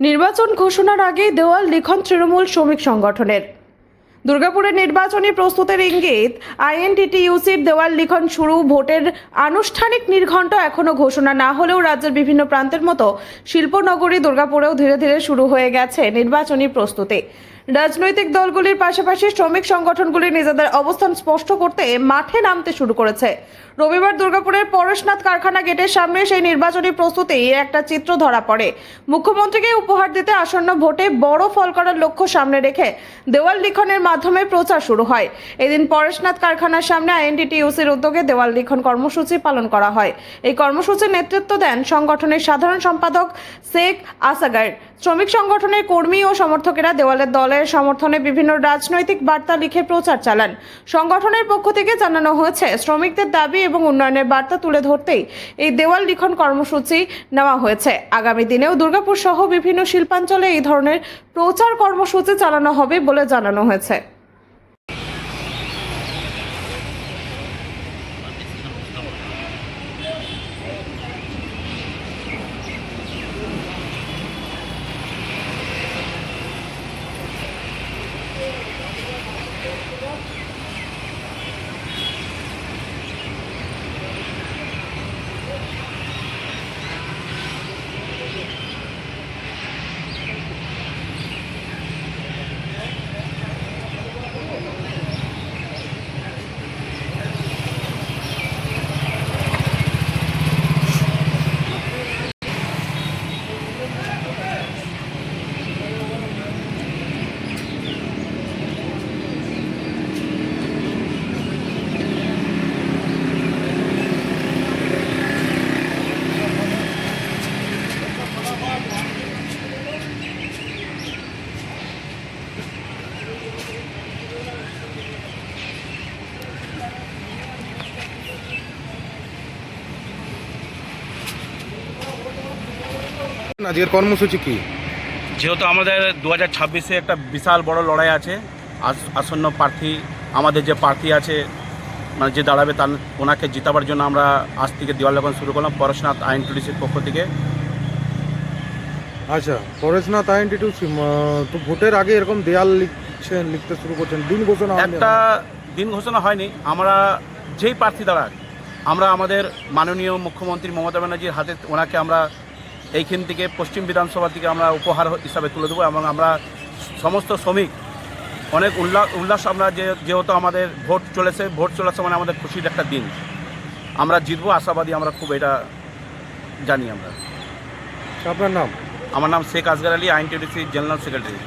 নির্বাচন ঘোষণার আগে দেওয়াল লিখন তৃণমূল শ্রমিক সংগঠনের। দুর্গাপুরের নির্বাচনী প্রস্তুতির ইঙ্গিত আইএনটিটিইউসির দেওয়াল লিখন শুরু। ভোটের আনুষ্ঠানিক নির্ঘণ্ট এখনও ঘোষণা না হলেও রাজ্যের বিভিন্ন প্রান্তের মতো শিল্পনগরী দুর্গাপুরেও ধীরে ধীরে শুরু হয়ে গেছে নির্বাচনী প্রস্তুতি। রাজনৈতিক দলগুলির পাশাপাশি শ্রমিক সংগঠনগুলি নিজেদের অবস্থান স্পষ্ট করতে মাঠে নামতে শুরু করেছে। রবিবার দুর্গাপুরের পরেশনাথ কারখানা গেটের সামনে সেই নির্বাচনী প্রস্তুতির একটা চিত্র ধরা পড়ে। মুখ্যমন্ত্রীকে উপহার দিতে আসন্ন ভোটে বড় ফল করার লক্ষ্য সামনে রেখে দেওয়াল লিখনের মাধ্যমে প্রচার শুরু হয়। এদিন পরেশনাথ কারখানার সামনে আইএনটিটিইউসির উদ্যোগে দেওয়াল লিখন কর্মসূচি পালন করা হয়। এই কর্মসূচির নেতৃত্ব দেন সংগঠনের সাধারণ সম্পাদক শেখ আসাগার। শ্রমিক সংগঠনের কর্মী ও সমর্থকেরা দেওয়ালের দলের সমর্থনে বিভিন্ন রাজনৈতিক বার্তা লিখে প্রচার চালান। সংগঠনের পক্ষ থেকে জানানো হয়েছে, শ্রমিকদের দাবি এবং উন্নয়নের বার্তা তুলে ধরতেই এই দেওয়াল লিখন কর্মসূচি নেওয়া হয়েছে। আগামী দিনেও দুর্গাপুর সহ বিভিন্ন শিল্পাঞ্চলে এই ধরনের প্রচার কর্মসূচি চালানো হবে বলে জানানো হয়েছে। আজকের কর্মসূচি কি? যেহেতু আমাদের 2026-এ একটা বিশাল বড় লড়াই আছে, আসন্ন প্রার্থী আমাদের যে প্রার্থী আছে মানে যে দাঁড়াবে তার ওনাকে জিতাবার জন্য আমরা আজ থেকে দেওয়াল লিখন শুরু করলাম পরেশনাথ আইএনটিটিইউসির পক্ষ থেকে। আচ্ছা, পরেশনাথ আইএনটিটিইউসি তো ভোটের আগে এরকম দেয়াল লিখতে শুরু করছেন, দিন ঘোষণা হয়নি? একটা দিন ঘোষণা হয়নি। আমরা যেই প্রার্থী দাঁড়াক আমরা আমাদের মাননীয় মুখ্যমন্ত্রী মমতা ব্যানার্জির হাতে ওনাকে আমরা এইখান থেকে পশ্চিম বিধানসভা থেকে আমরা উপহার হিসাবে তুলে দেবো এবং আমরা সমস্ত শ্রমিক অনেক উল্লাস আমরা যেহেতু আমাদের ভোট চলেছে মানে আমাদের খুশির একটা দিন। আমরা জিতবো আশাবাদী, আমরা খুব এটা জানি। আমরা আপনার নাম? আমার নাম শেখ আসগার আলী, আইএনটিটিইউসি জেনারেল সেক্রেটারি।